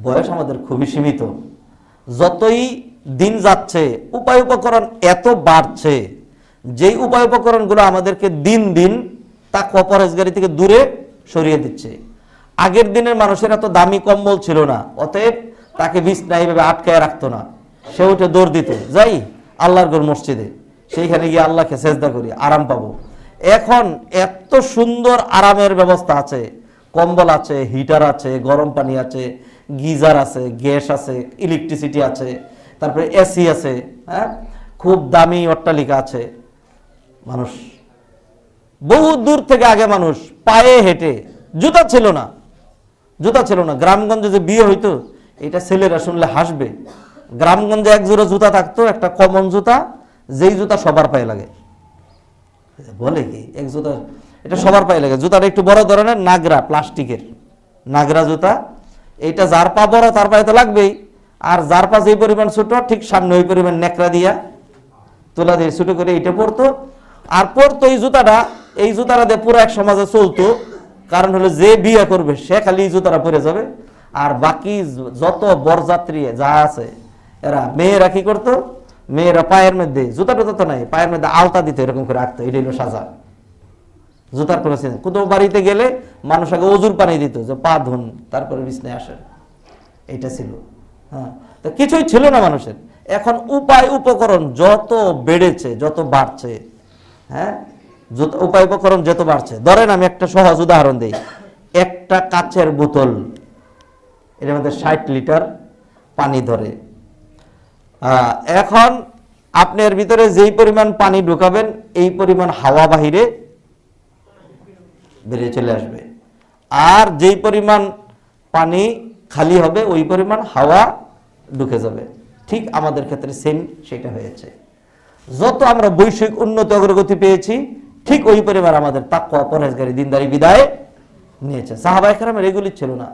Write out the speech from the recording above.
বয়স আমাদের খুবই সীমিত। যতই দিন যাচ্ছে উপায় উপকরণ এত বাড়ছে, যেই উপায় উপকরণগুলো আমাদেরকে দিন দিন তাকওয়া পরহেজগারি থেকে দূরে সরিয়ে দিচ্ছে। আগের দিনের মানুষের এত দামি কম্বল ছিল না, অতএব তাকে বিছনায় এইভাবে আটকায় রাখতো না, সে উঠে দৌড় দিত, যাই আল্লাহর ঘর মসজিদে, সেইখানে গিয়ে আল্লাহকে সেজদা করি, আরাম পাবো। এখন এত সুন্দর আরামের ব্যবস্থা আছে, কম্বল আছে, হিটার আছে, গরম পানি আছে, গিজার আছে, গ্যাস আছে, ইলেকট্রিসিটি আছে, তারপরে এসি আছে, হ্যাঁ, খুব দামি অট্টালিকা আছে। মানুষ বহু দূর থেকে আগে মানুষ পায়ে হেঁটে, জুতা ছিল না, জুতা ছিল না। গ্রামগঞ্জে যে বিয়ে হইতো, এটা ছেলেরা শুনলে হাসবে। গ্রামগঞ্জে এক জোড়া জুতা থাকতো, একটা কমন জুতা, যেই জুতা সবার পায়ে লাগে। বলে কি এক জুতা, এটা সবার পায়ে লাগে। জুতাটা একটু বড় ধরনের, নাগরা, প্লাস্টিকের নাগরা জুতা। এইটা যার পা বড় তার পায়ে তো লাগবেই, আর যার পা যেই পরিমাণ ছোট ঠিক সামনে ওই পরিমাণ নেকড়া দিয়া তোলা দিয়ে ছোট করে এইটা পরতো। আর পরতো এই জুতাটা, এই জুতাটা দিয়ে পুরো এক সমাজে চলতো। কারণ হলো যে বিয়ে করবে সে খালি এই জুতাটা পরে যাবে, আর বাকি যত বরযাত্রী যা আছে এরা, মেয়েরা কি করতো, মেয়েরা পায়ের মধ্যে জুতাটা তো নাই, পায়ের মধ্যে আলতা দিত, এরকম করে রাখতো। এটা হলো সাজা। জুতার কোনো চিন্তা। কোথাও বাড়িতে গেলে মানুষ আগে অজুর পানি দিত, যে পা ধুন তারপরে বিছনায় আসেন, এটা ছিল। হ্যাঁ, তো কিছুই ছিল না মানুষের। এখন উপায় উপকরণ যত বেড়েছে, যত বাড়ছে, হ্যাঁ, উপায় উপকরণ যত বাড়ছে, ধরেন আমি একটা সহজ উদাহরণ দিই। একটা কাচের বোতল, এর মধ্যে 60 লিটার পানি ধরে। এখন আপনি এর ভিতরে যেই পরিমাণ পানি ঢুকাবেন, এই পরিমাণ হাওয়া বাহিরে বেরিয়ে চলে আসবে, আর যেই পরিমাণ পানি খালি হবে ওই পরিমাণ হাওয়া ঢুকে যাবে। ঠিক আমাদের ক্ষেত্রে সেম সেটা হয়েছে। যত আমরা বৈশ্বিক উন্নতি অগ্রগতি পেয়েছি, ঠিক ওই পরিমাণ আমাদের তাকওয়া পরহেজগারি দিনদারি বিদায় নিয়েছে। সাহাবায়ে কেরামের এগুলি ছিল না।